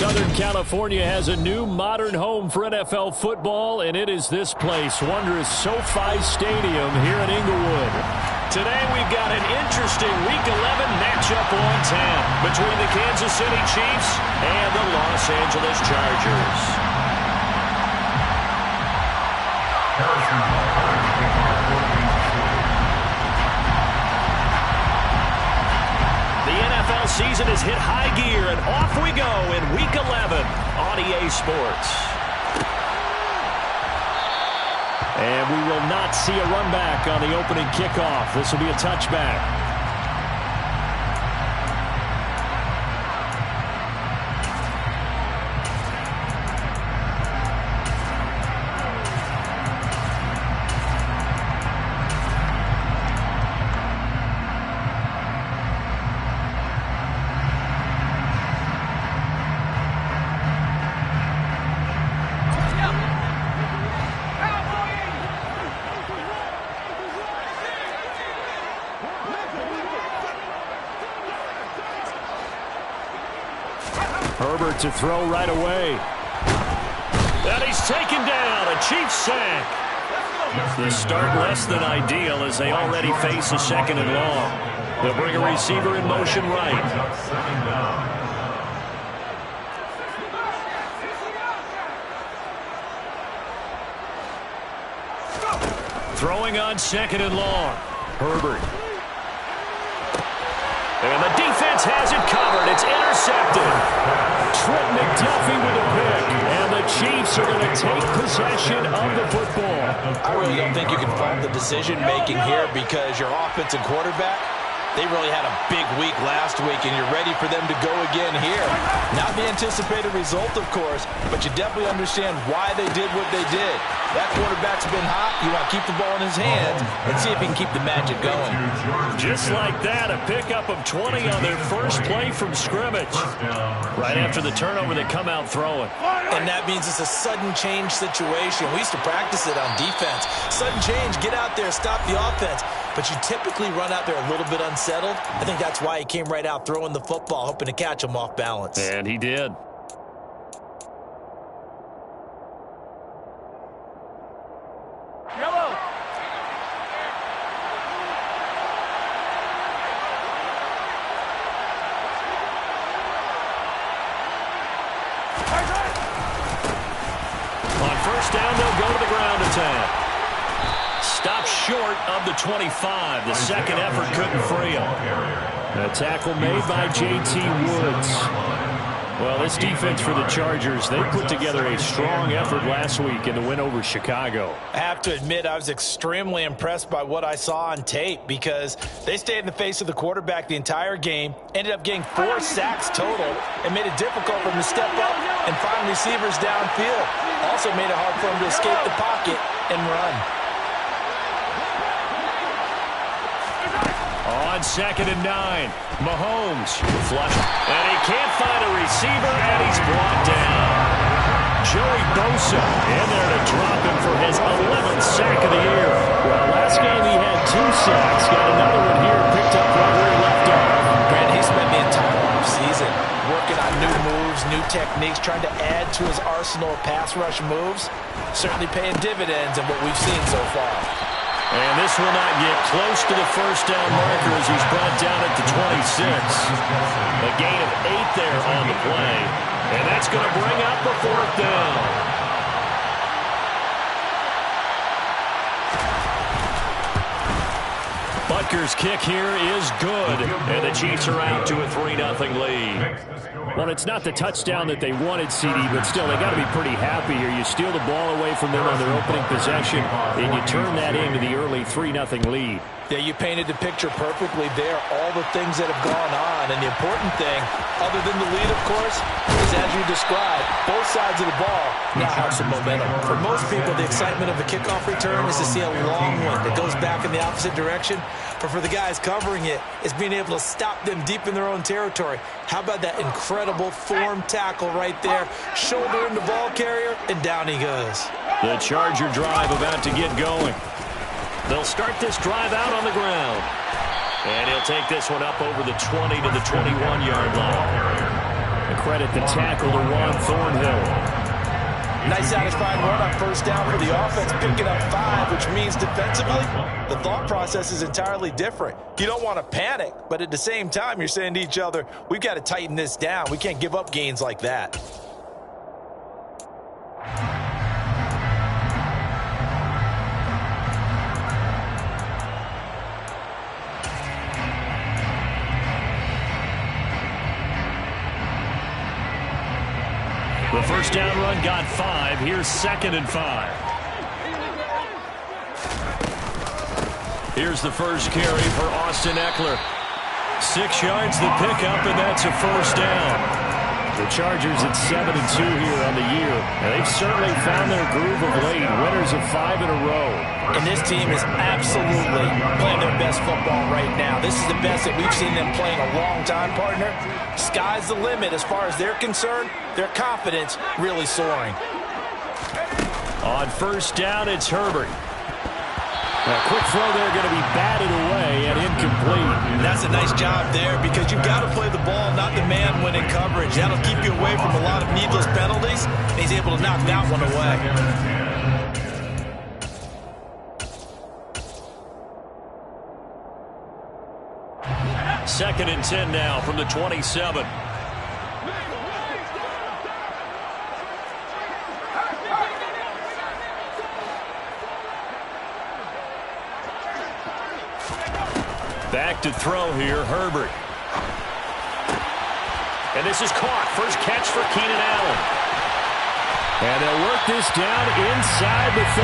Southern California has a new modern home for NFL football, and it is this place, wondrous SoFi Stadium here in Inglewood. Today we've got an interesting Week 11 matchup on tap between the Kansas City Chiefs and the Los Angeles Chargers. The NFL season has hit high gear, and off we go in Week 11 on EA Sports. And we will not see a run back on the opening kickoff. This will be a touchback. Herbert to throw right away. And he's taken down. A Chiefs sack. The start less than ideal as they already face a second and long. They'll bring a receiver in motion right. Throwing on second and long. Herbert. And the defense has it covered. It's intercepted. Trent McDuffie with a pick. And the Chiefs are going to take possession of the football. I really don't think you can fault the decision-making here because your offensive quarterback, they really had a big week last week, and you're ready for them to go again here. Not the anticipated result, of course, but you definitely understand why they did what they did. That quarterback's been hot. You want to keep the ball in his hands and see if he can keep the magic going. Just like that, a pickup of 20 on their first play from scrimmage. Right after the turnover, they come out throwing. And that means it's a sudden change situation. We used to practice it on defense. Sudden change, get out there, stop the offense. But you typically run out there a little bit unsettled. I think that's why he came right out throwing the football, hoping to catch him off balance. And he did. Yellow. On first down, they'll go to the ground attack. Stopped short of the 25. The second effort couldn't free him. A tackle made by J.T. Woods. Well, this defense for the Chargers, they put together a strong effort last week in the win over Chicago. I have to admit, I was extremely impressed by what I saw on tape because they stayed in the face of the quarterback the entire game, ended up getting 4 sacks total, and made it difficult for him to step up and find receivers downfield. Also made it hard for him to escape the pocket and run. On second and 9, Mahomes flush. And he can't find a receiver, and he's brought down. Joey Bosa in there to drop him for his 11th sack of the year. Well, last game he had 2 sacks. Got another one here, picked up right where he left off. Grant, he spent the entire offseason working on new moves, new techniques, trying to add to his arsenal of pass rush moves. Certainly paying dividends in what we've seen so far. And this will not get close to the first down marker as he's brought down at the 26. A gain of 8 there on the play. And that's going to bring up the 4th down. Butker's kick here is good. And the Chiefs are out to a 3-0 lead. Well, it's not the touchdown that they wanted, CD, but still, they got to be pretty happy here. You steal the ball away from them on their opening possession, and you turn that into the early 3-0 lead. Yeah, you painted the picture perfectly there, all the things that have gone on. And the important thing, other than the lead, of course, is as you described, both sides of the ball now have some momentum. For most people, the excitement of a kickoff return is to see a long one that goes back in the opposite direction. But for the guys covering it, it's being able to stop them deep in their own territory. How about that incredible form tackle right there? Shoulder in the ball carrier, and down he goes. The Charger drive about to get going. They'll start this drive out on the ground. And he'll take this one up over the 20 to the 21-yard line. The credit the tackle to Juan Thornhill. Nice satisfying run on first down for the offense, picking up 5, which means defensively, the thought process is entirely different. You don't want to panic, but at the same time, you're saying to each other, we've got to tighten this down. We can't give up gains like that. The first down run got 5. Here's 2nd and 5. Here's the first carry for Austin Eckler. 6 yards the pickup, and that's a first down. The Chargers at 7-2 here on the year. And they've certainly found their groove of late. Winners of 5 in a row. And this team is absolutely playing their best football right now. This is the best that we've seen them play in a long time, partner. Sky's the limit as far as they're concerned. Their confidence really soaring. On first down, it's Herbert. A quick throw there going to be batted away and incomplete. That's a nice job there because you've got to play the ball, not the man when in coverage. That'll keep you away from a lot of needless penalties. And he's able to knock that one away. 2nd and 10 now from the 27. Back to throw here, Herbert. And this is caught. First catch for Keenan Allen. And they'll work this down inside the 30.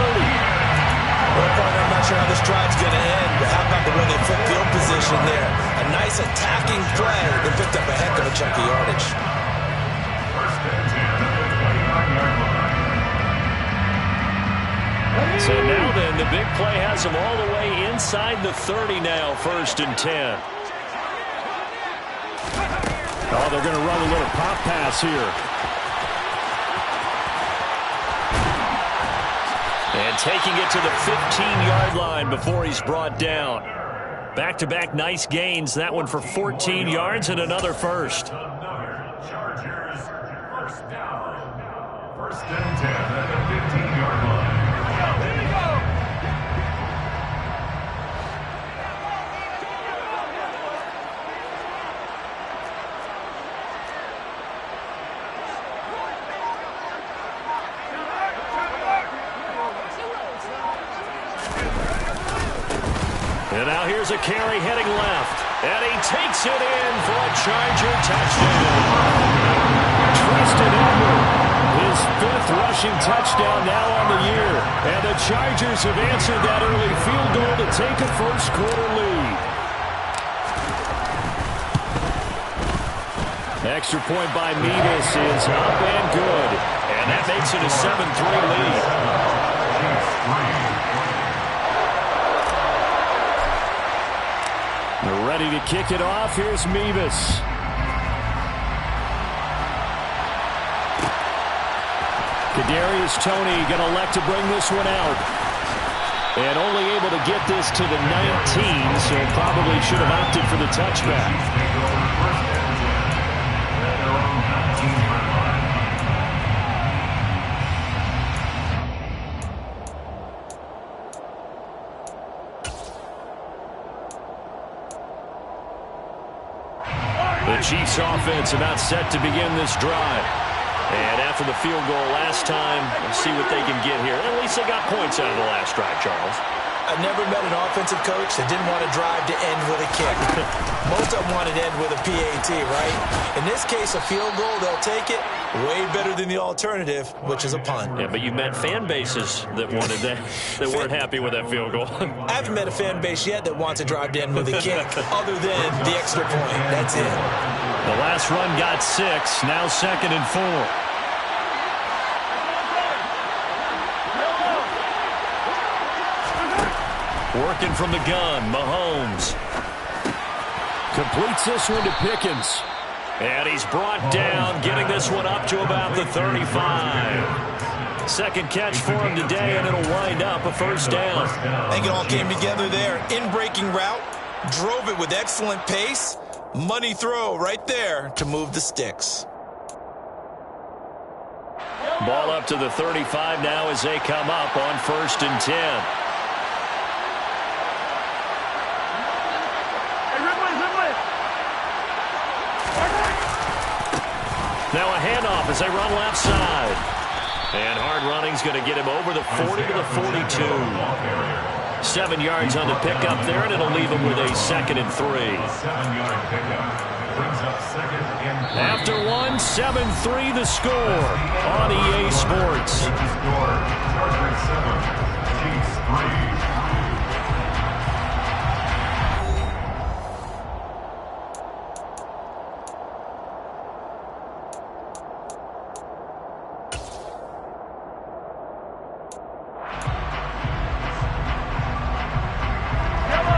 Well, partner, I'm not sure how this drive's going to end, but how about the way they flip field position there? A nice attacking play that picked up a heck of a chunk of yardage. So now then, the big play has them all the way inside the 30 now, 1st and 10. Oh, they're going to run a little pop pass here. And taking it to the 15-yard line before he's brought down. Back-to-back nice gains. That one for 14 yards and another first. Chargers, first down. 1st and 10 at the 15-yard line. And now here's a carry heading left. And he takes it in for a Charger touchdown. Tristan Edward, his 5th rushing touchdown now on the year. And the Chargers have answered that early field goal to take a first-quarter lead. Extra point by Mevis is up and good. And that makes it a 7-3 lead. They're ready to kick it off. Here's Mevis. Kadarius Toney going to elect to bring this one out. And only able to get this to the 19, so probably should have opted for the touchback. The Chiefs offense about set to begin this drive. And after the field goal last time, we'll see what they can get here. At least they got points out of the last drive, Charles. I've never met an offensive coach that didn't want to drive to end with a kick. Most of them wanted to end with a PAT, right? In this case, a field goal, they'll take it. Way better than the alternative, which is a punt. Yeah, but you met fan bases that wanted that, that weren't happy with that field goal. I haven't met a fan base yet that wants to drive to end with a kick, other than the extra point. That's it. The last run got 6, now 2nd and 4. Working from the gun, Mahomes. Completes this one to Pickens. And he's brought down, getting this one up to about the 35. Second catch for him today, and it'll wind up a first down. I think it all came together there. In-breaking route, drove it with excellent pace. Money throw right there to move the sticks. Ball up to the 35 now as they come up on 1st and 10. Now a handoff as they run left side. And hard running's going to get him over the 40 to the 42. 7 yards on the pickup there, and it'll leave him with a 2nd and 3. After 7-3 the score on EA Sports.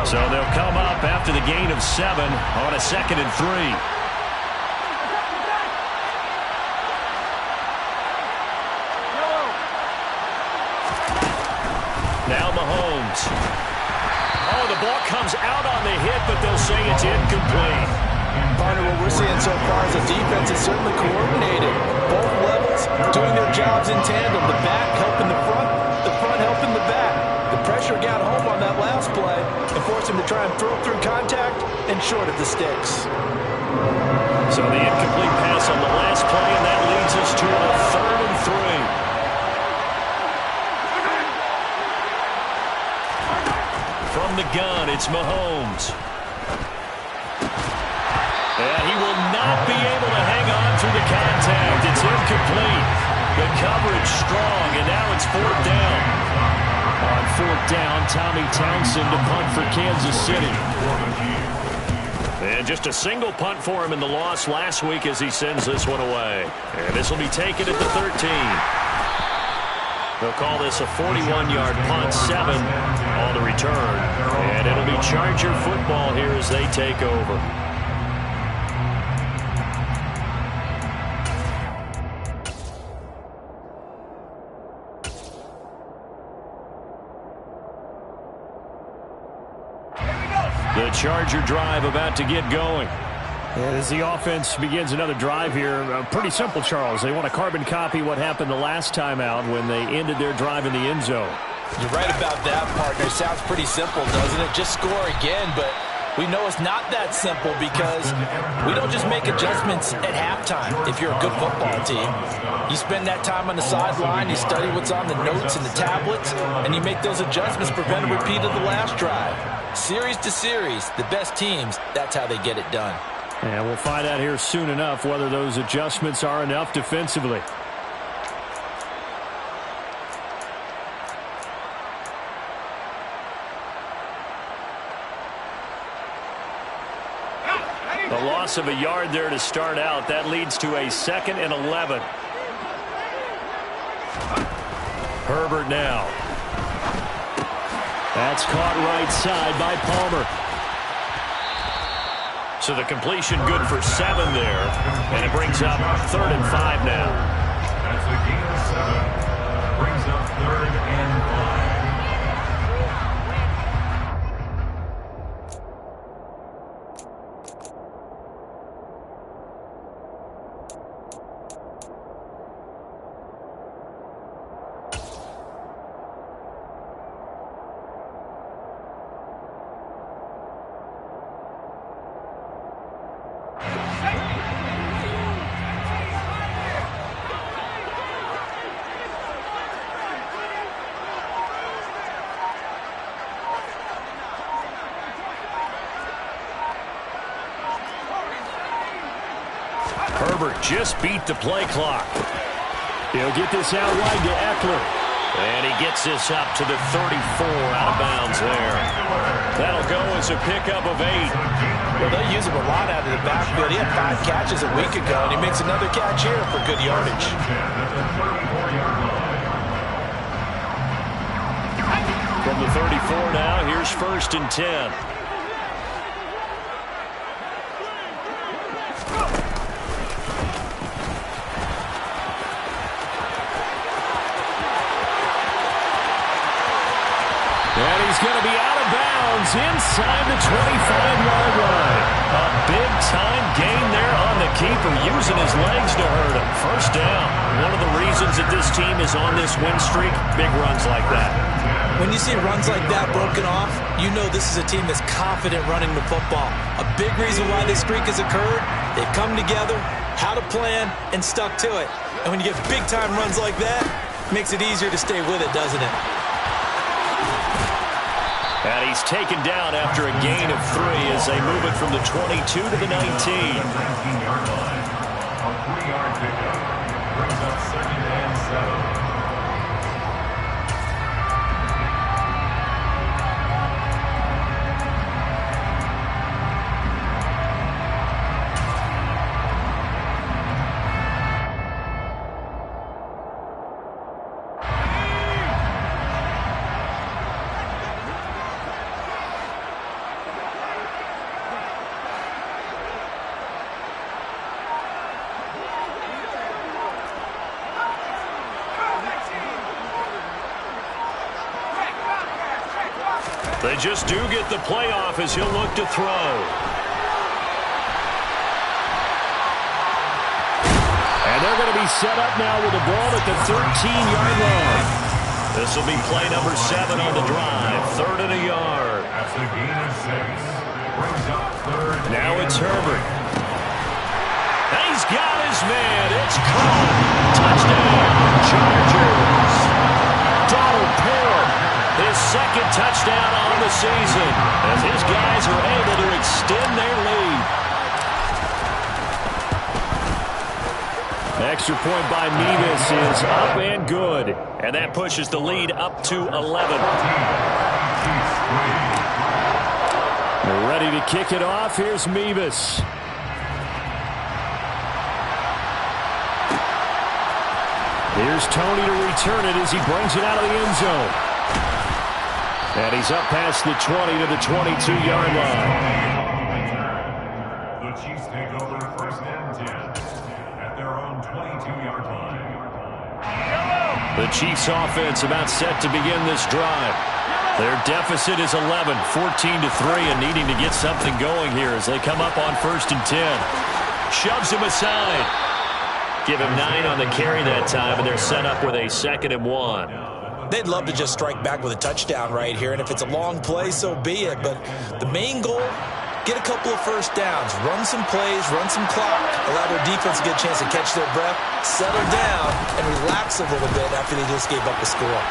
So they'll come up after the gain of 7 on a 2nd and 3. Now Mahomes. Oh, the ball comes out on the hit, but they'll say it's incomplete. Partner, what we're seeing so far is the defense is certainly coordinated. Both levels doing their jobs in tandem. The back helping the front helping the back. The pressure got home on that last play and forced him to try and throw through contact and short of the sticks. So the incomplete pass on the last play, and that leads us to a 3rd and 3. From the gun, it's Mahomes. And he will not be able to hang on through the contact. It's incomplete. The coverage strong, and now it's 4th down. On 4th down, Tommy Townsend to punt for Kansas City. And just a single punt for him in the loss last week as he sends this one away. And this will be taken at the 13. They'll call this a 41-yard punt, 7 on the return. And it'll be Charger football here as they take over. The Charger drive about to get going. And as the offense begins another drive here, pretty simple, Charles. They want to carbon copy what happened the last time out when they ended their drive in the end zone. You're right about that, partner. Sounds pretty simple, doesn't it? Just score again, but we know it's not that simple because we don't just make adjustments at halftime if you're a good football team. You spend that time on the sideline, you study what's on the notes and the tablets, and you make those adjustments, prevent a repeat of the last drive. Series to series, the best teams, that's how they get it done. And we'll find out here soon enough whether those adjustments are enough defensively. A loss of a yard there to start out. That leads to a 2nd and 11. Herbert now. That's caught right side by Palmer. So the completion good for 7 there. And it brings up 3rd and 5 now. That's a gain of 7. Brings up 3rd and 5. Herbert just beat the play clock. He'll get this out wide to Eckler. And he gets this up to the 34 out of bounds there. That'll go as a pickup of 8. Well, they use him a lot out of the backfield. He had 5 catches a week ago, and he makes another catch here for good yardage. From the 34 now, here's 1st and 10. And he's going to be out of bounds inside the 25-yard line. A big-time gain there on the keeper, using his legs to hurt him. 1st down. One of the reasons signs that this team is on this win streak? Big runs like that. When you see runs like that broken off, you know this is a team that's confident running the football. A big reason why this streak has occurred, they've come together, had a plan, and stuck to it. And when you get big-time runs like that, it makes it easier to stay with it, doesn't it? And he's taken down after a gain of 3 as they move it from the 22 to the 19. 19-yard line. A 3-yard pickup brings up 2nd and 7. They just do get the playoff as he'll look to throw. And they're going to be set up now with the ball at the 13-yard line. This will be play number 7 on the drive. 3rd and a yard. That's a gain of 6. Brings up 3rd. Now it's Herbert. And he's got his man. It's caught. Touchdown, Chargers. Donald Parham. His 2nd touchdown on the season as his guys are able to extend their lead. Extra point by Mevis is up and good. And that pushes the lead up to 11. They're ready to kick it off. Here's Mevis. Here's Tony to return it as he brings it out of the end zone. And he's up past the 20 to the 22-yard line. The Chiefs take over 1st and 10 at their own 22-yard line. The Chiefs offense about set to begin this drive. Their deficit is 11, 14-3, and needing to get something going here as they come up on 1st and 10. Shoves him aside. Give him 9 on the carry that time, and they're set up with a 2nd and 1. They'd love to just strike back with a touchdown right here, and if it's a long play, so be it. But the main goal, get a couple of first downs, run some plays, run some clock, allow their defense to get a chance to catch their breath, settle down, and relax a little bit after they just gave up a score.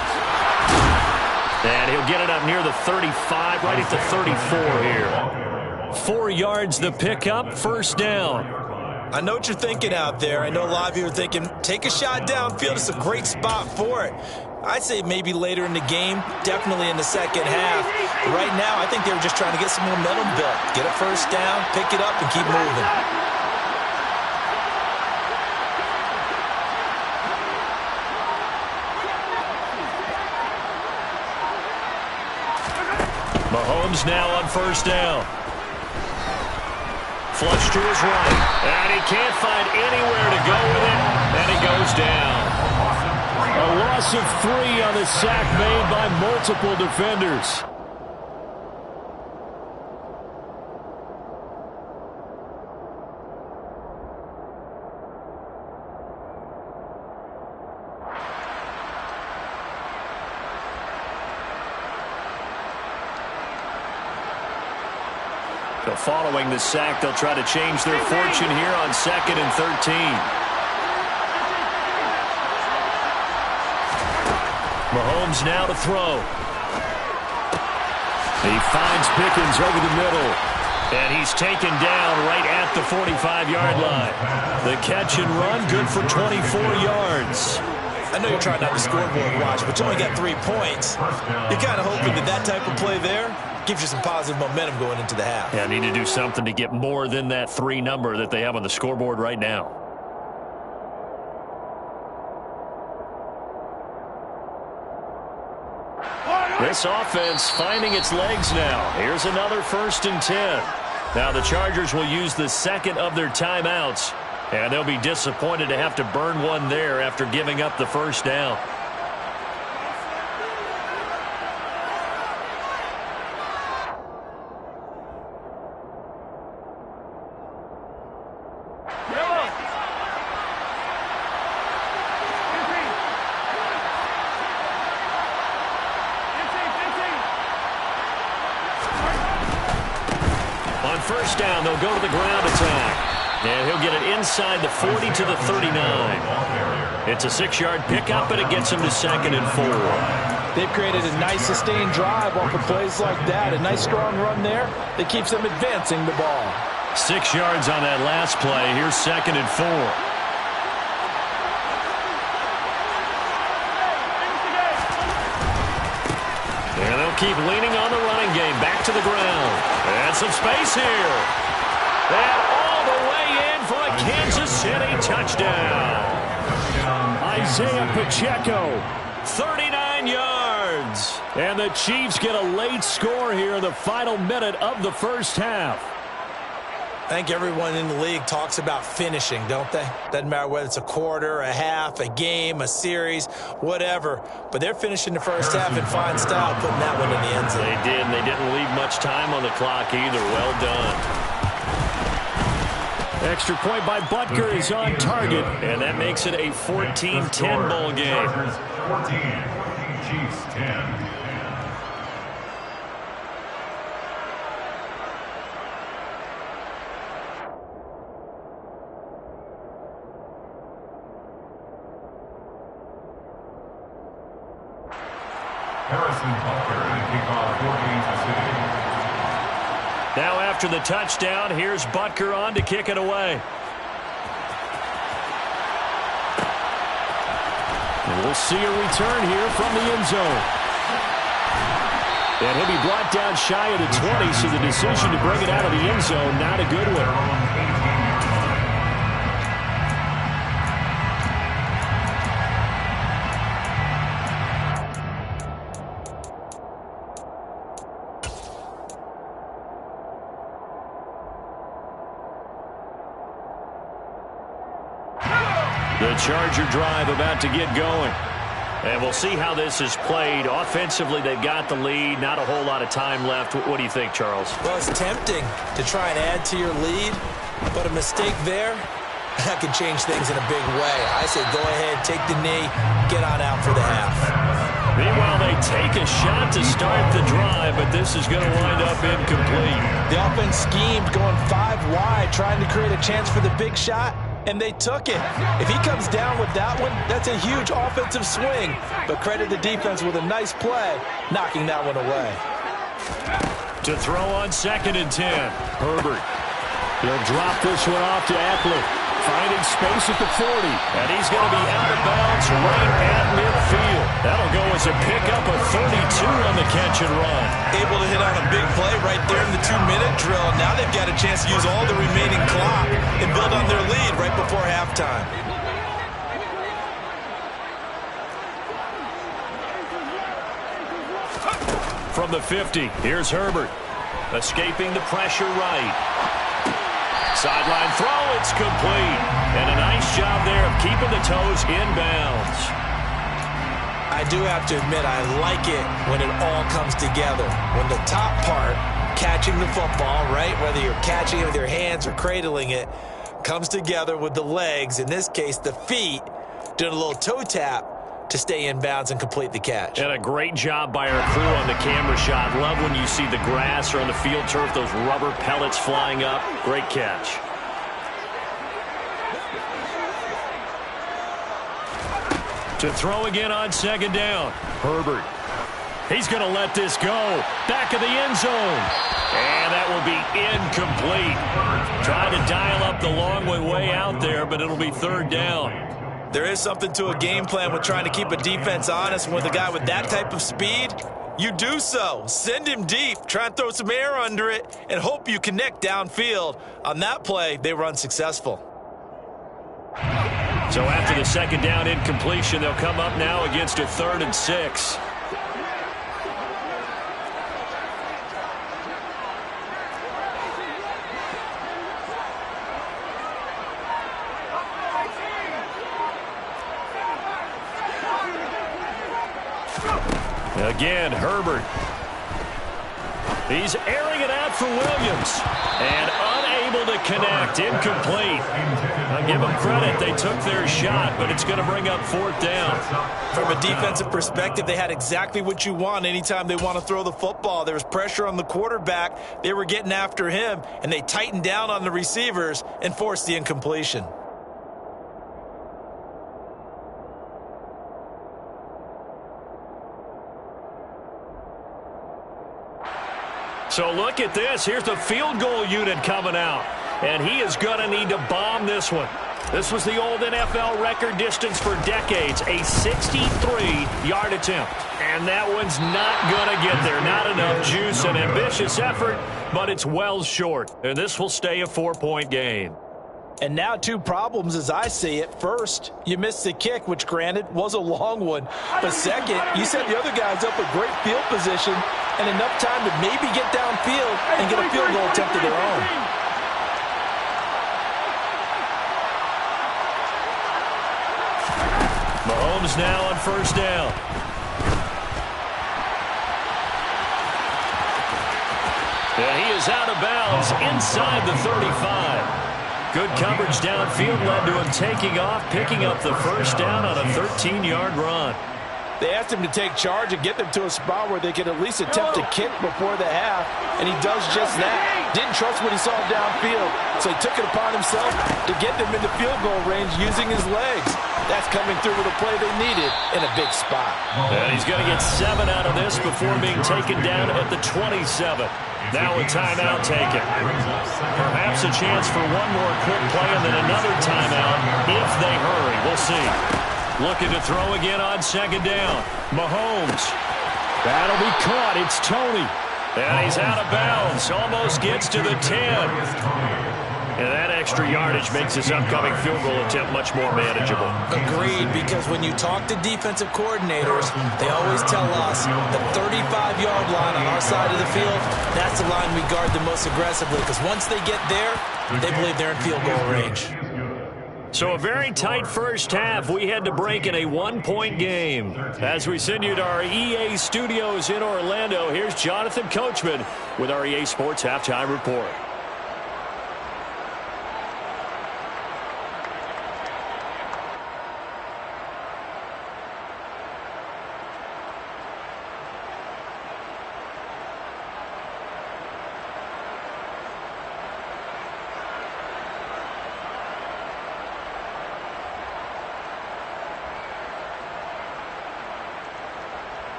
And he'll get it up near the 35, right at the 34 here. 4 yards the pickup, 1st down. I know what you're thinking out there. I know a lot of you are thinking, take a shot downfield. It's a great spot for it. I'd say maybe later in the game, definitely in the 2nd half. But right now, I think they were just trying to get some momentum built. Get a first down, pick it up, and keep moving. Mahomes now on 1st down. Flush to his right. And he can't find anywhere to go with it. And he goes down. A loss of 3 on the sack made by multiple defenders. So following the sack, they'll try to change their fortune here on 2nd and 13. Mahomes now to throw. He finds Pickens over the middle. And he's taken down right at the 45-yard line. The catch and run, good for 24 yards. I know you're trying not to scoreboard watch, but you only got 3 points. You're kind of hoping that type of play there gives you some positive momentum going into the half. Yeah, need to do something to get more than that 3 number that they have on the scoreboard right now. This offense finding its legs now. Here's another 1st and 10. Now the Chargers will use the 2nd of their timeouts, and they'll be disappointed to have to burn one there after giving up the 1st down. first down. They'll go to the ground attack. And he'll get it inside the 40 to the 39. It's a 6-yard pickup, and it gets him to 2nd and 4. They've created a nice sustained drive off of plays like that. A nice strong run there that keeps them advancing the ball. 6 yards on that last play. Here's 2nd and 4. And they'll keep leaning on the running game. Back to the ground. And some space here. And all the way in for a Kansas City touchdown. Isaiah Pacheco, 39 yards. And the Chiefs get a late score here in the final minute of the first half. I think everyone in the league talks about finishing, don't they? Doesn't matter whether it's a quarter, a half, a game, a series, whatever. But they're finishing the first half in fine style, putting that one in the end zone. They did, and they didn't leave much time on the clock either. Well done. Extra point by Butker is on target, and that makes it a 14-10 ball game. 14, Chiefs 10. Harrison Butker to kick off for Kansas City. Now after the touchdown, here's Butker on to kick it away. And we'll see a return here from the end zone. And he'll be brought down shy of the 20, so the decision to bring it out of the end zone, not a good one. The Charger drive about to get going. And we'll see how this is played. Offensively, they've got the lead. Not a whole lot of time left. What do you think, Charles? Well, it's tempting to try and add to your lead, but a mistake there, that can change things in a big way. I say go ahead, take the knee, get on out for the half. Meanwhile, they take a shot to start the drive, but this is going to wind up incomplete. The offense schemed going 5 wide, trying to create a chance for the big shot, and they took it. If he comes down with that one, that's a huge offensive swing. But credit the defense with a nice play, knocking that one away. To throw on 2nd and 10, Herbert. He'll drop this one off to Eckler. Finding space at the 40. And he's going to be out of bounds right at midfield. That'll go as a pickup of 32 on the catch and run. Able to hit on a big play right there in the 2-minute drill. Now they've got a chance to use all the remaining clock and build on their lead right before halftime. From the 50, here's Herbert. Escaping the pressure right. Sideline throw, it's complete. And a nice job there of keeping the toes inbounds. I do have to admit, I like it when it all comes together. When the top part, catching the football, right, whether you're catching it with your hands or cradling it, comes together with the legs, in this case the feet, doing a little toe tap to stay in bounds and complete the catch. And a great job by our crew on the camera shot. Love when you see the grass or on the field turf, those rubber pellets flying up. Great catch. To throw again on 2nd down. Herbert. He's going to let this go. Back of the end zone. And that will be incomplete. Trying to dial up the long way out there, but it'll be 3rd down. There is something to a game plan with trying to keep a defense honest. With a guy with that type of speed, you do so. Send him deep. Try and throw some air under it and hope you connect downfield. On that play, they were unsuccessful. So after the 2nd down incompletion, they'll come up now against a 3rd and 6. Again, Herbert. He's airing it out for Williams. And unable unable to connect. Incomplete. I'll give them credit. They took their shot, but it's going to bring up fourth down. From a defensive perspective, they had exactly what you want anytime they want to throw the football. There was pressure on the quarterback. They were getting after him, and they tightened down on the receivers and forced the incompletion. So look at this. Here's the field goal unit coming out. And he is going to need to bomb this one. This was the old NFL record distance for decades, a 63-yard attempt. And that one's not going to get there. Not enough juice, an ambitious effort, but it's well short. And this will stay a 4-point game. And now two problems as I see it. First, you missed the kick, which granted was a long one. But second, you set the other guys up with great field position and enough time to maybe get downfield and get a field goal attempt of their own. Mahomes now on first down. And he is out of bounds inside the 35. Good coverage downfield led to him taking off, picking up the first down on a 13-yard run. They asked him to take charge and get them to a spot where they could at least attempt to kick before the half, and he does just that. Didn't trust what he saw downfield, so he took it upon himself to get them into field goal range using his legs. That's coming through with a play they needed in a big spot. And he's going to get 7 out of this before being taken down at the 27. Now a timeout taken. Perhaps a chance for one more quick play and then another timeout if they hurry. We'll see. Looking to throw again on second down. Mahomes. That'll be caught. It's Tony. And he's out of bounds. Almost gets to the 10. And that extra yardage makes this upcoming field goal attempt much more manageable. Agreed, because when you talk to defensive coordinators, they always tell us the 35-yard line on our side of the field, that's the line we guard the most aggressively, because once they get there, they believe they're in field goal range. So a very tight first half. We had to break in a 1-point game. As we send you to our EA studios in Orlando, here's Jonathan Coachman with our EA Sports Halftime Report.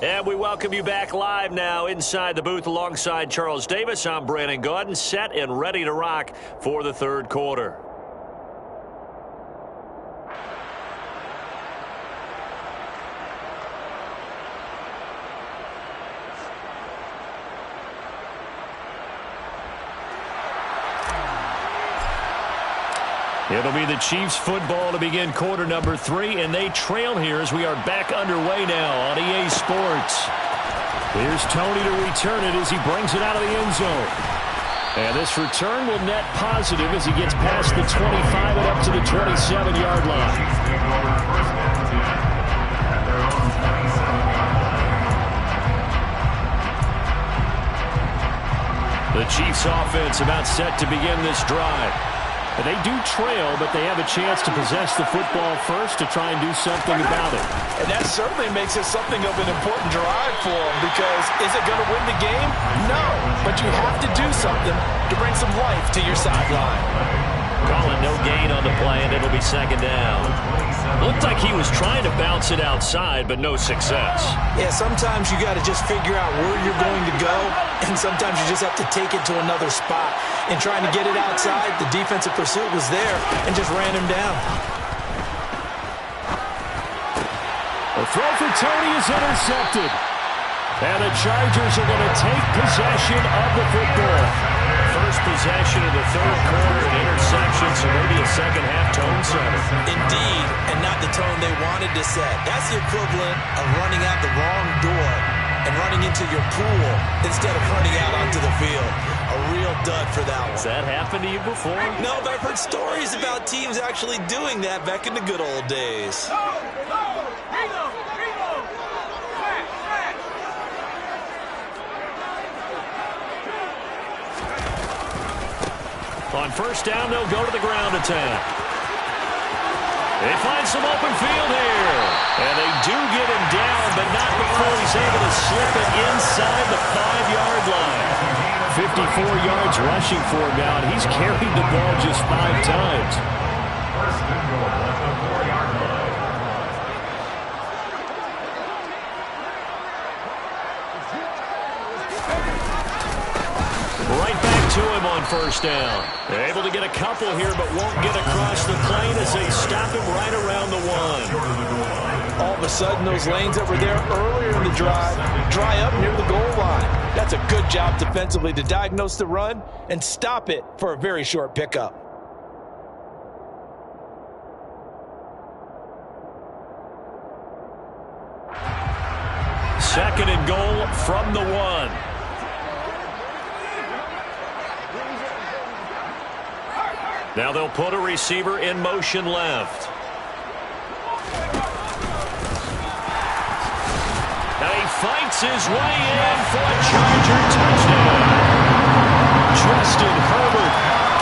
And we welcome you back live now inside the booth alongside Charles Davis. I'm Brandon Gaudin, set and ready to rock for the third quarter. It'll be the Chiefs football to begin quarter number 3, and they trail here as we are back underway now on EA Sports. Here's Tony to return it as he brings it out of the end zone. And this return will net positive as he gets past the 25 and up to the 27-yard line. The Chiefs offense about set to begin this drive. They do trail, but they have a chance to possess the football first to try and do something about it. And that certainly makes it something of an important drive for them, because is it going to win the game? No, but you have to do something to bring some life to your sideline. Calling no gain on the play, and it'll be second down. Looked like he was trying to bounce it outside, but no success. Yeah, sometimes you got to just figure out where you're going to go, and sometimes you just have to take it to another spot. And trying to get it outside, the defensive pursuit was there and just ran him down. The throw for Tony is intercepted. And the Chargers are going to take possession of the football. First possession of the third quarter, an interception, so maybe a second-half tone setter. Indeed, and not the tone they wanted to set. That's the equivalent of running out the wrong door and running into your pool instead of running out onto the field. A real dud for that one. Has that happened to you before? No, but I've heard stories about teams actually doing that back in the good old days. On first down, they'll go to the ground attack. They find some open field here. And they do get him down, but not before he's able to slip it inside the 5-yard line. 54 yards rushing for him now, and he's carried the ball just 5 times. First and goal at the 4-yard line. Right back to him on first down. They're able to get a couple here, but won't get across the plane as they stop him right around the 1. All of a sudden, those lanes that were there earlier in the drive dry up near the goal line. That's a good job defensively to diagnose the run and stop it for a very short pickup. Second and goal from the 1. Now they'll put a receiver in motion left. Now he fights his way in for a Charger touchdown. Justin Herbert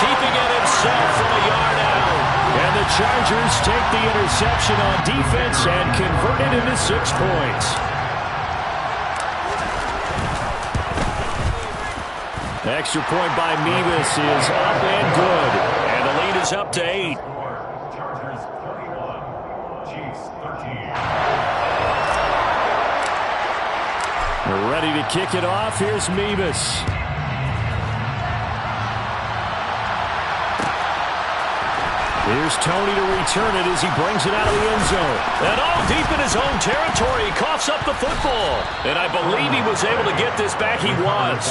keeping it himself from a yard out. And the Chargers take the interception on defense and convert it into 6 points. Extra point by Mevis is up and good. And the lead is up to 8. Chargers 31, Chiefs 13. We're ready to kick it off. Here's Mevis. Here's Tony to return it as he brings it out of the end zone. And all deep in his own territory, he coughs up the football. And I believe he was able to get this back. He was.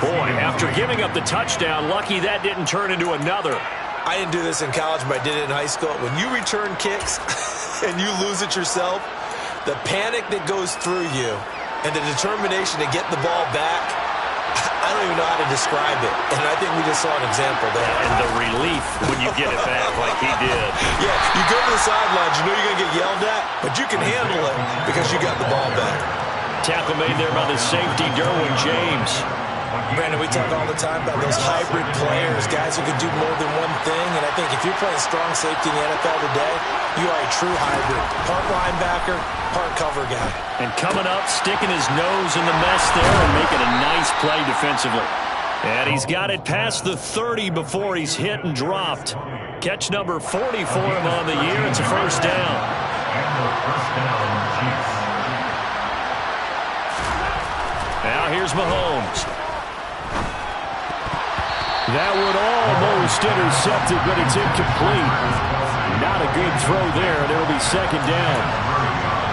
Boy, after giving up the touchdown, lucky that didn't turn into another. I didn't do this in college, but I did it in high school. When you return kicks and you lose it yourself, the panic that goes through you and the determination to get the ball back, I don't even know how to describe it. And I think we just saw an example there. And the relief when you get it back like he did. Yeah, you go to the sidelines, you know you're going to get yelled at, but you can handle it because you got the ball back. Tackle made there by the safety, Derwin James. Brandon, we talk all the time about those hybrid players, guys who can do more than one thing. And I think if you're playing strong safety in the NFL today, you are a true hybrid. Part linebacker, part cover guy. And coming up, sticking his nose in the mess there and making a nice play defensively. And he's got it past the 30 before he's hit and dropped. Catch number 40 for him on the year. It's a first down. And the first down, Chiefs. Now here's Mahomes. That would almost intercepted, but it's incomplete. Not a good throw there, and it'll be second down.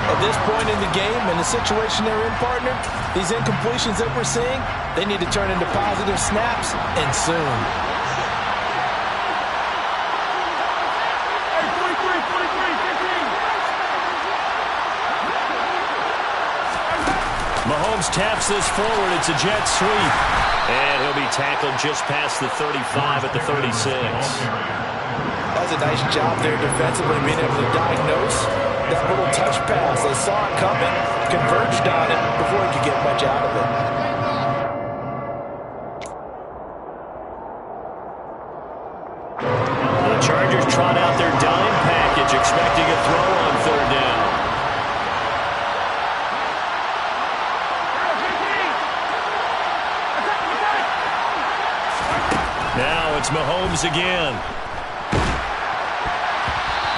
At this point in the game and the situation they're in, partner, these incompletions that we're seeing, they need to turn into positive snaps, and soon. Mahomes taps this forward. It's a jet sweep. And he'll be tackled just past the 35 at the 36. That was a nice job there defensively, being able to diagnose that little touch pass. They saw it coming, converged on it before he could get much out of it. The Chargers trot out their dime package, expecting a throw on third down. Now it's Mahomes again.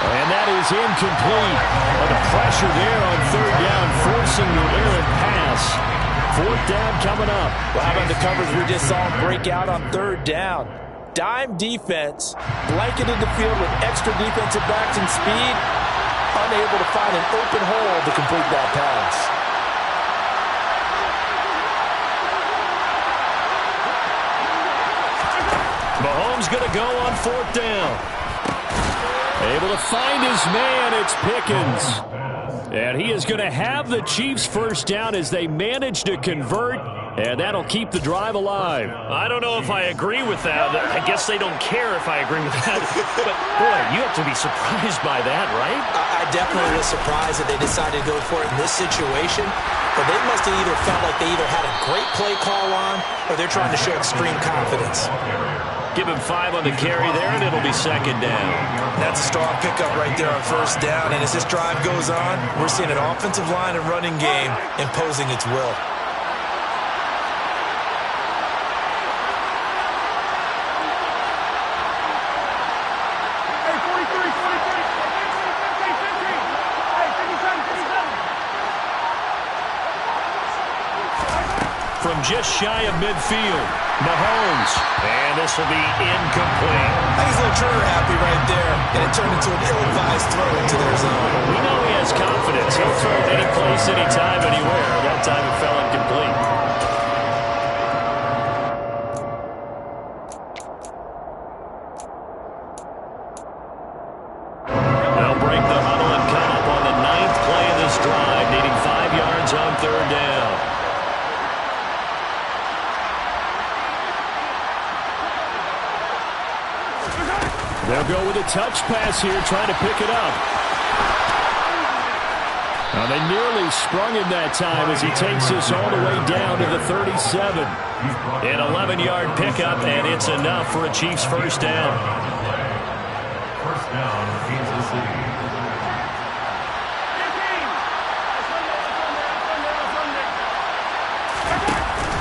And that is incomplete. The pressure there on third down, forcing the errant pass. Fourth down coming up. Well, how about the coverage we just saw him break out on third down? Dime defense, blanketed the field with extra defensive backs and speed, unable to find an open hole to complete that pass. Mahomes going to go on fourth down. Able to find his man. It's Pickens. And he is going to have the Chiefs first down as they manage to convert. And that'll keep the drive alive. I don't know if I agree with that. I guess they don't care if I agree with that. But, boy, you have to be surprised by that, right? I definitely was surprised that they decided to go for it in this situation. But they must have either felt like they either had a great play call on or they're trying to show extreme confidence. Give him 5 on the carry there, and it'll be second down. That's a strong pickup right there on first down. And as this drive goes on, we're seeing an offensive line and running game imposing its will. From just shy of midfield, Mahomes. And this will be incomplete. I think he's a little trigger happy right there, and it turned into an ill-advised throw into their zone. We know he has confidence. He'll throw it any place, anytime, anywhere. That time it fell incomplete. They'll break the huddle and come up on the 9th play of this drive, needing 5 yards on third down. They'll go with a touch pass here, trying to pick it up. Now they nearly sprung him that time as he takes this all the way down to the 37. An 11-yard pickup, and it's enough for a Chiefs first down. First down, Kansas City.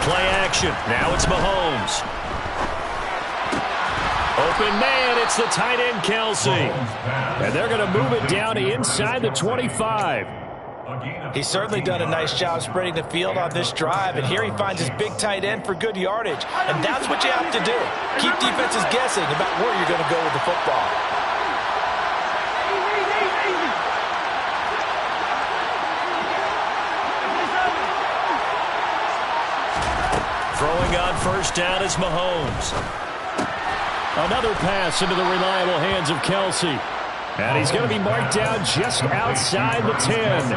Play action. Now it's Mahomes. Open man, it's the tight end, Kelsey. And they're going to move it down to inside the 25. He's certainly done a nice job spreading the field on this drive, and here he finds his big tight end for good yardage. And that's what you have to do. Keep defenses guessing about where you're going to go with the football. Throwing on first down is Mahomes. Another pass into the reliable hands of Kelsey. And he's going to be marked down just outside the 10.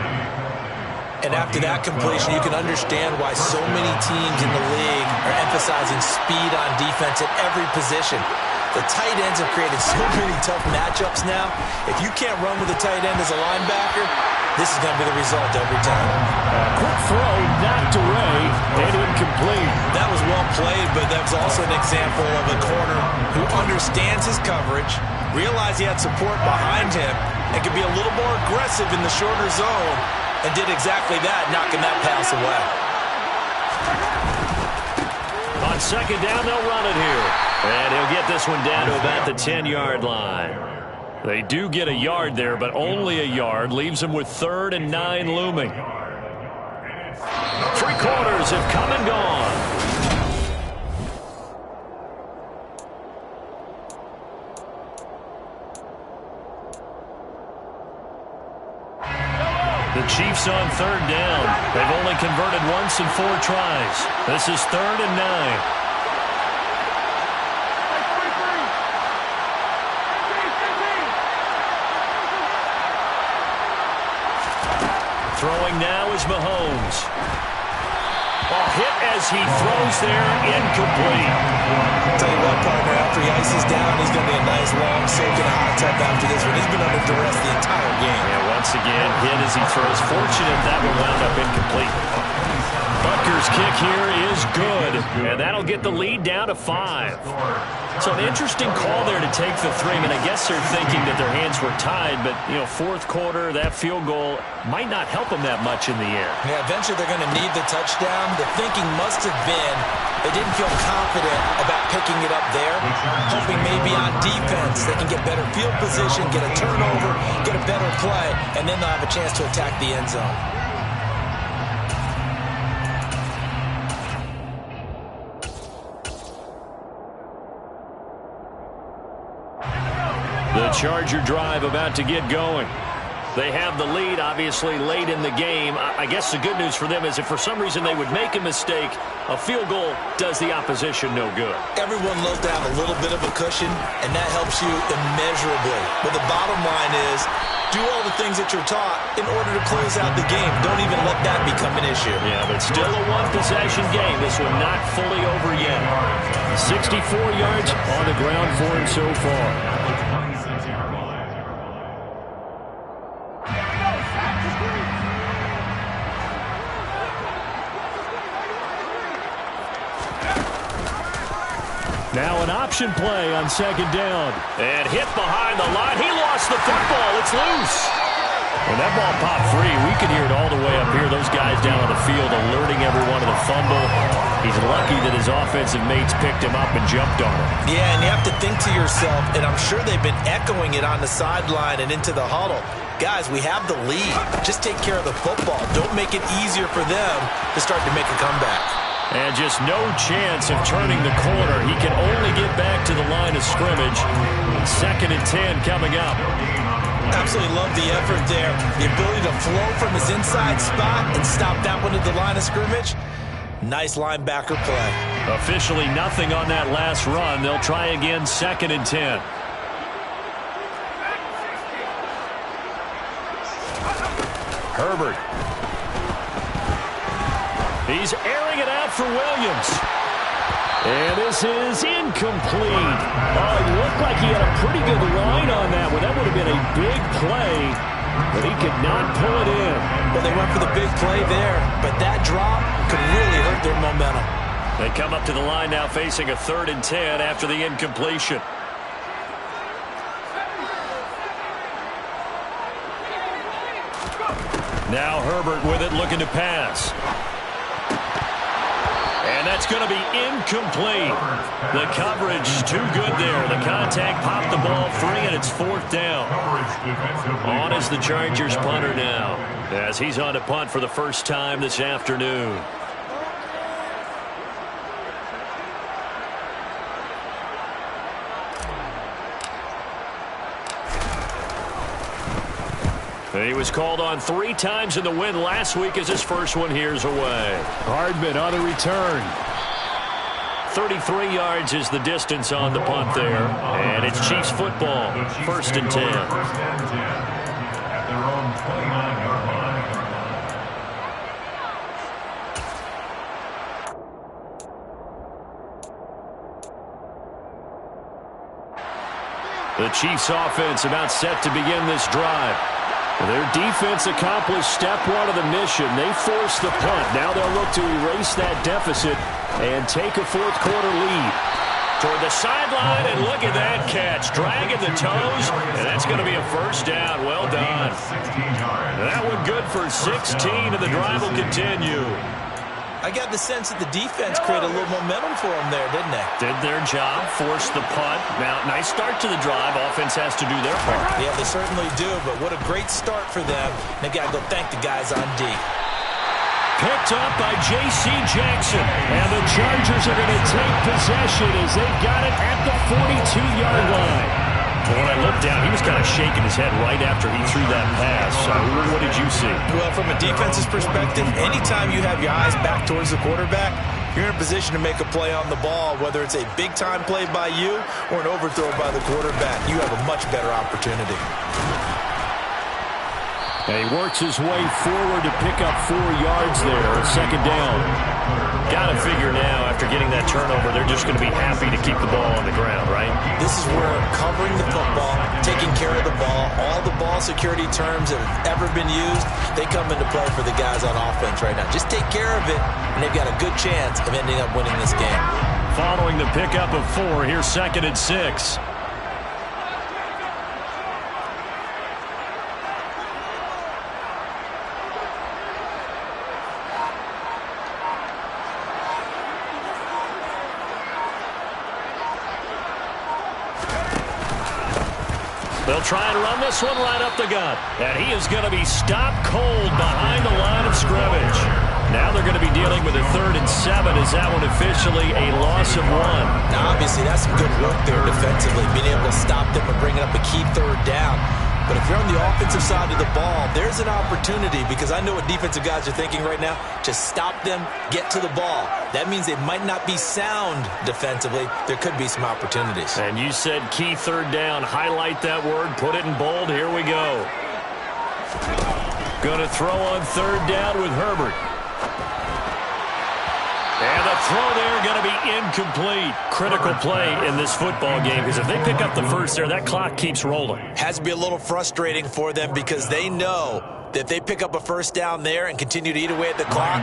And after that completion, you can understand why so many teams in the league are emphasizing speed on defense at every position. The tight ends have created so many tough matchups now. If you can't run with a tight end as a linebacker, this is going to be the result every time. Quick throw, knocked away, and incomplete. That was well played, but that was also an example of a corner who understands his coverage, realized he had support behind him, and could be a little more aggressive in the shorter zone, and did exactly that, knocking that pass away. On second down, they'll run it here. And he'll get this one down to about the 10-yard line. They do get a yard there, but only a yard. Leaves them with 3rd and 9 looming. 3 quarters have come and gone. The Chiefs on 3rd down. They've only converted once in 4 tries. This is 3rd and 9. Throwing now is Mahomes. Hit as he throws there, incomplete. Tell you what, partner, after he ices down, he's going to be a nice long soak in a hot tub after this one. He's been under duress the entire game. Yeah, once again, hit as he throws. Fortunate that one wound up incomplete. Butker's kick here is good, and that'll get the lead down to 5. So an interesting call there to take the 3. I mean, I guess they're thinking that their hands were tied, but, you know, 4th quarter, that field goal might not help them that much in the air. Yeah, eventually they're going to need the touchdown. The thinking must have been they didn't feel confident about picking it up there, hoping maybe on defense they can get better field position, get a turnover, get a better play, and then they'll have a chance to attack the end zone. The Charger drive about to get going. They have the lead, obviously, late in the game. I guess the good news for them is if for some reason they would make a mistake, a field goal does the opposition no good. Everyone loves to have a little bit of a cushion, and that helps you immeasurably. But the bottom line is, do all the things that you're taught in order to close out the game. Don't even let that become an issue. Yeah, but still a one-possession game. This one not fully over yet. 64 yards on the ground for him so far. Now an an option play on second down. And hit behind the line. He lost the football. It's loose. When that ball popped free, we could hear it all the way up here. Those guys down on the field alerting everyone of the fumble. He's lucky that his offensive mates picked him up and jumped on him. Yeah, and you have to think to yourself, and I'm sure they've been echoing it on the sideline and into the huddle. Guys, we have the lead. Just take care of the football. Don't make it easier for them to start to make a comeback. And just no chance of turning the corner. He can only get back to the line of scrimmage. 2nd and 10 coming up. Absolutely love the effort there. The ability to flow from his inside spot and stop that one at the line of scrimmage. Nice linebacker play. Officially nothing on that last run. They'll try again, 2nd and 10. Herbert. He's airing it out for Williams. And this is incomplete. Oh, it looked like he had a pretty good line on that one. That would have been a big play, but he could not pull it in. Well, they went for the big play there, but that drop could really hurt their momentum. They come up to the line now facing a 3rd and 10 after the incompletion. Now Herbert with it, looking to pass. And that's going to be incomplete. The coverage too good there. The contact popped the ball free, and it's 4th down. On is the Chargers punter now, as he's on to punt for the first time this afternoon. He was called on 3 times in the win last week as his first one here's away. Hardman on the return. 33 yards is the distance on the punt there. And it's Chiefs football. 1st and 10. At their own 29-yard line. The Chiefs offense about set to begin this drive. Their defense accomplished step 1 of the mission. They forced the punt. Now they'll look to erase that deficit and take a 4th quarter lead. Toward the sideline, and look at that catch. Dragging the toes, and that's going to be a 1st down. Well done. That one good for 16, and the drive will continue. I got the sense that the defense created a little momentum for them there, didn't they? Did their job, forced the punt. Now, nice start to the drive. Offense has to do their part. Yeah, they certainly do, but what a great start for them. They got to go thank the guys on D. Picked up by J.C. Jackson. And the Chargers are going to take possession as they've got it at the 42-yard line. When I looked down, he was kind of shaking his head right after he threw that pass. What did you see? Well, from a defense's perspective, anytime you have your eyes back towards the quarterback, you're in a position to make a play on the ball, whether it's a big-time play by you or an overthrow by the quarterback. You have a much better opportunity. And he works his way forward to pick up 4 yards there. 2nd down. Got to figure now, after getting that turnover, they're just going to be happy to keep the ball on the ground, right? This is where covering the football, taking care of the ball, all the ball security terms that have ever been used, they come into play for the guys on offense right now. Just take care of it, and they've got a good chance of ending up winning this game. Following the pickup of 4, here's 2nd and 6. They'll try and run this one right up the gut. And he is going to be stopped cold behind the line of scrimmage. Now they're going to be dealing with a 3rd and 7. Is that one officially a loss of 1? Now, obviously, that's some good work there defensively, being able to stop them and bringing up a key 3rd down. But if you're on the offensive side of the ball, there's an opportunity, because I know what defensive guys are thinking right now. Just stop them, get to the ball. That means they might not be sound defensively. There could be some opportunities. And you said key 3rd down. Highlight that word. Put it in bold. Here we go. Going to throw on 3rd down with Herbert. And the throw there going to be incomplete. Critical play in this football game, because if they pick up the 1st there, that clock keeps rolling. Has to be a little frustrating for them, because they know If they pick up a first down there and continue to eat away at the clock,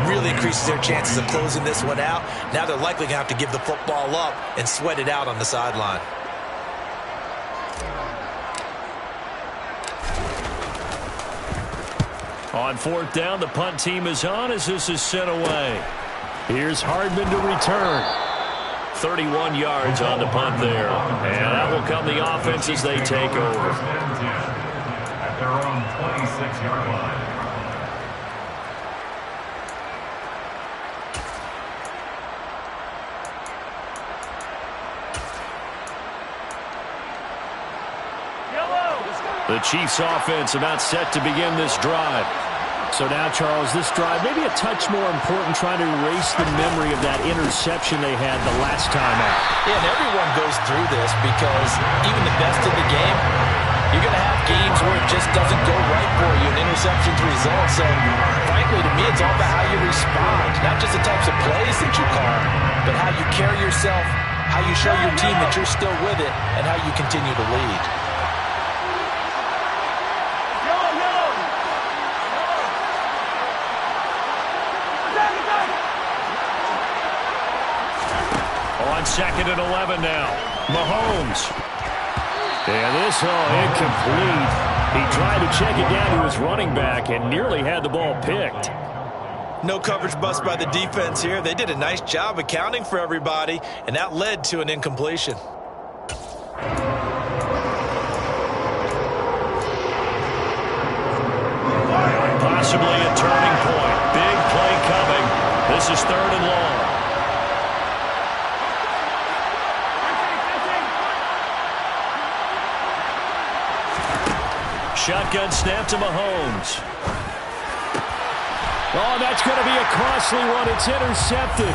really increases their chances of closing this one out. Now they're likely going to have to give the football up and sweat it out on the sideline. On fourth down, the punt team is on as this is sent away. Here's Hardman to return. 31 yards on the punt there. And that will come the offense as they take over. At their own 26-yard line. The Chiefs offense about set to begin this drive. So now, Charles, this drive maybe a touch more important, trying to erase the memory of that interception they had the last time out. Yeah, and everyone goes through this because even the best in the game, you're going to have games where it just doesn't go right for you, and interceptions result. So, frankly, to me, it's all about how you respond, not just the types of plays that you call, but how you carry yourself, how you show your team that you're still with it, and how you continue to lead. Second and 11 now. Mahomes. And this incomplete. He tried to check it down to his running back and nearly had the ball picked. No coverage bust by the defense here. They did a nice job accounting for everybody, and that led to an incompletion. Possibly a turning point. Big play coming. This is third and long. Shotgun snap to Mahomes. Oh, that's going to be a costly one. It's intercepted.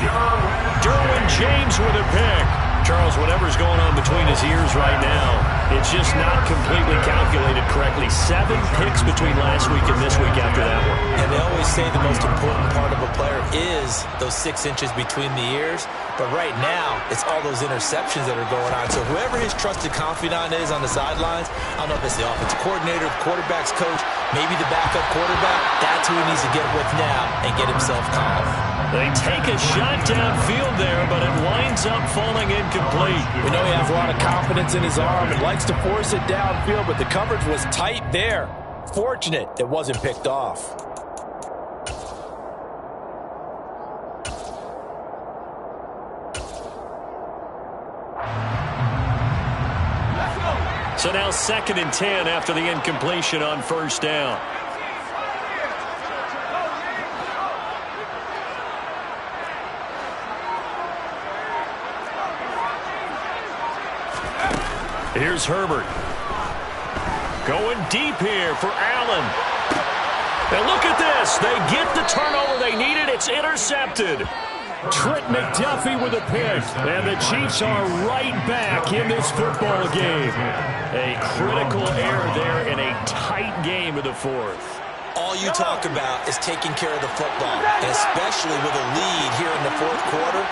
Derwin James with a pick. Charles, whatever's going on between his ears right now, it's just not completely calculated correctly. 7 picks between last week and this week after that one. And they always say the most important part of a player is those 6 inches between the ears. But right now, it's all those interceptions that are going on. So whoever his trusted confidant is on the sidelines, I don't know if it's the offensive coordinator, the quarterback's coach, maybe the backup quarterback, that's who he needs to get with now and get himself calm. They take a shot downfield there, but it winds up falling incomplete. We know he has a lot of confidence in his arm and likes to force it downfield, but the coverage was tight there. Fortunate it wasn't picked off. So now 2nd and 10 after the incompletion on first down. Here's Herbert. Going deep here for Allen. And look at this. They get the turnover they needed. It's intercepted. Trent McDuffie with a pick. And the Chiefs are right back in this football game. A critical error there in a tight game of the 4th. All you talk about is taking care of the football, and especially with a lead here in the 4th quarter.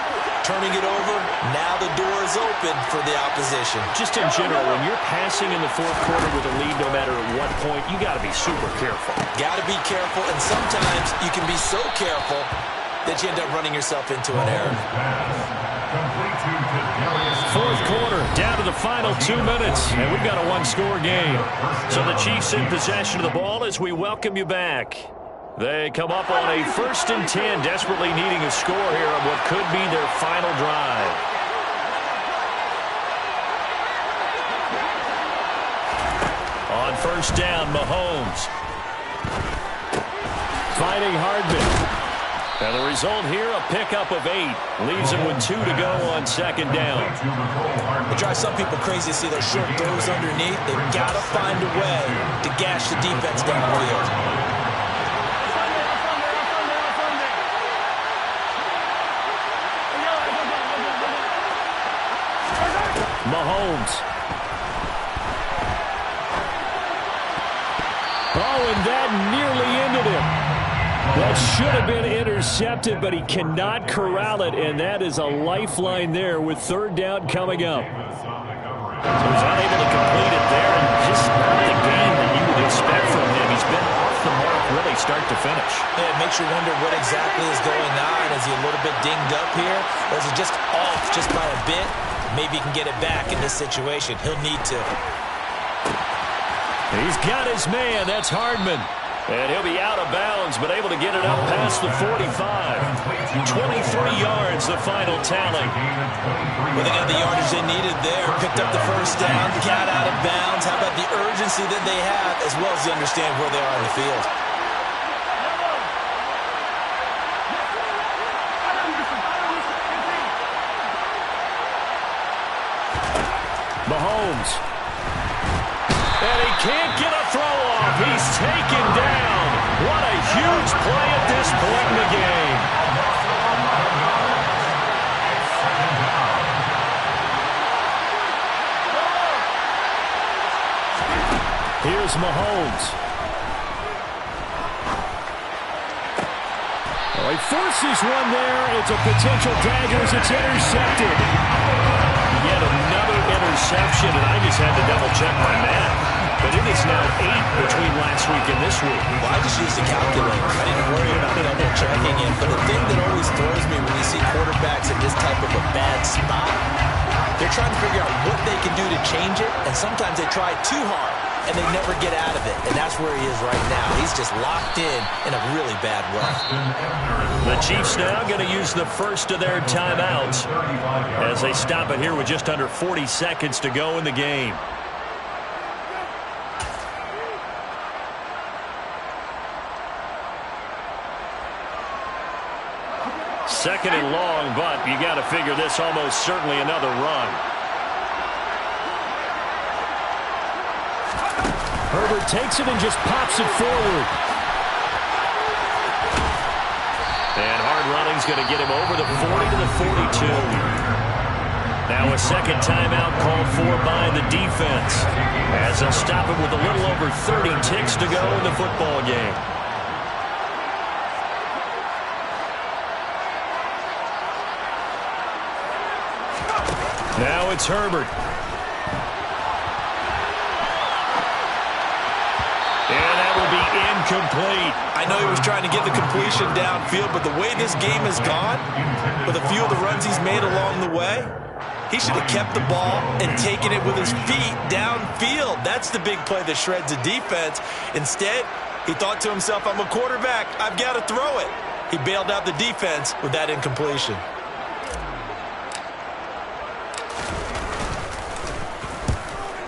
Turning it over, now the door is open for the opposition. Just in general, when you're passing in the 4th quarter with a lead, no matter at what point, you got to be super careful. Got to be careful, and sometimes you can be so careful that you end up running yourself into an error. 4th quarter, down to the final 2 minutes, and we've got a 1-score game. So the Chiefs in possession of the ball as we welcome you back. They come up on a 1st and 10, desperately needing a score here on what could be their final drive. On first down, Mahomes. Finding Hardman. And the result here, a pickup of 8. Leaves him with 2 to go on 2nd down. It drives some people crazy to see those short throws underneath. They've got to find a way to gash the defense downfield. Mahomes. Oh, and that nearly ended him. That should have been intercepted, but he cannot corral it, and that is a lifeline there with 3rd down coming up. So he's unable to complete it there, and just not the game that you would expect from him. He's been off the finish. Yeah, it makes you wonder what exactly is going on. Is he a little bit dinged up here? Or is he just off just by a bit? Maybe he can get it back in this situation. He'll need to. He's got his man. That's Hardman. And he'll be out of bounds, but able to get it up past the 45. 23 yards, the final tally. Well, they got the yardage they needed there. Picked up the first down, got out of bounds. How about the urgency that they have, as well as they understand where they are in the field? Mahomes. And he can't get a throw off. He's taken down. What a huge play at this point in the game. Here's Mahomes. Oh, he forces one there. It's a potential dagger as it's intercepted. Yet another interception, and I just had to double-check my math. But it is now 8 between last week and this week. Well, I just used a calculator. I didn't worry about double-checking it. But the thing that always throws me when you see quarterbacks in this type of a bad spot, they're trying to figure out what they can do to change it, and sometimes they try too hard, and they never get out of it. And that's where he is right now. He's just locked in a really bad way. The Chiefs now going to use the first of their timeouts as they stop it here with just under 40 seconds to go in the game. Second and long, but you got to figure this almost certainly another run. Herbert takes it and just pops it forward. And hard running's going to get him over the 40 to the 42. Now a second timeout called for by the defense, as they'll stop it with a little over 30 ticks to go in the football game. Now it's Herbert. And that will be incomplete. I know he was trying to get the completion downfield, but the way this game has gone, with a few of the runs he's made along the way, he should have kept the ball and taken it with his feet downfield. That's the big play that shreds the defense. Instead, he thought to himself, I'm a quarterback. I've got to throw it. He bailed out the defense with that incompletion.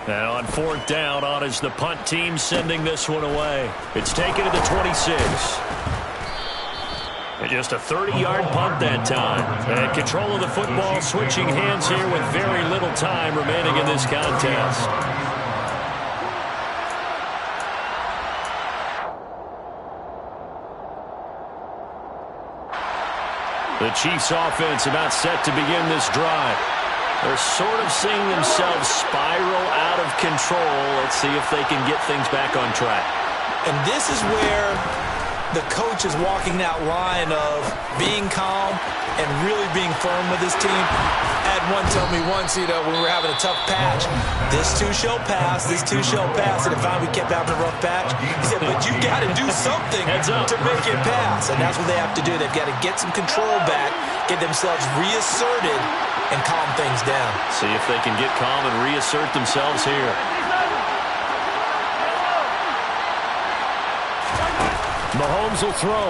Now on fourth down, on is the punt team sending this one away. It's taken to the 26. And just a 30-yard punt that time. And control of the football switching hands here with very little time remaining in this contest. The Chiefs offense about set to begin this drive. They're sort of seeing themselves spiral out of control. Let's see if they can get things back on track. And this is where the coach is walking that line of being calm and really being firm with his team. I had one tell me once, when we were having a tough patch, this too shall pass, this too shall pass. And if we kept having a rough patch, he said, but you got to do something to make it pass. And that's what they have to do. They've got to get some control back, get themselves reasserted, and calm things down. See if they can get calm and reassert themselves here. Mahomes will throw.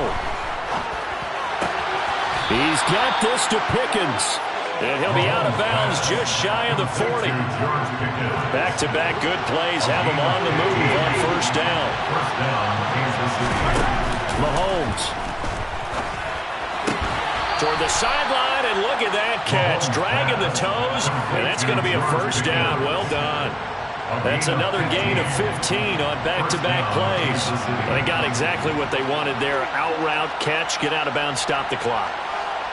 He's got this to Pickens. And he'll be out of bounds just shy of the 40. Back-to-back good plays have him on the move on first down. Mahomes. Toward the sideline, and look at that catch. Dragging the toes, and that's going to be a first down. Well done. That's another gain of 15 on back-to-back plays. They got exactly what they wanted there. Out route, catch, get out of bounds, stop the clock.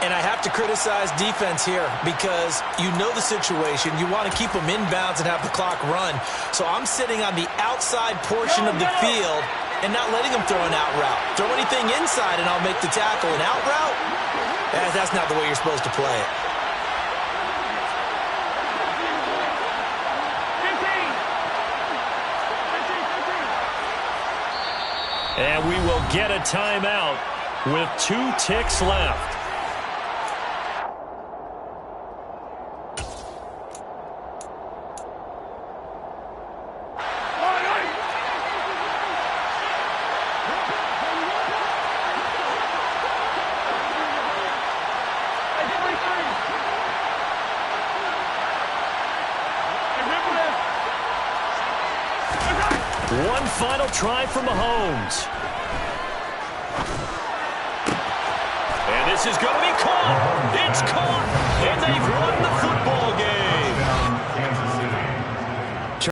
And I have to criticize defense here because you know the situation. You want to keep them inbounds and have the clock run. So I'm sitting on the outside portion of the field and not letting them throw an out route. Throw anything inside and I'll make the tackle. An out route? That's not the way you're supposed to play it. And we will get a timeout with 2 ticks left. One final try for Mahomes. And this is going to be caught. It's caught. And they've won the football game.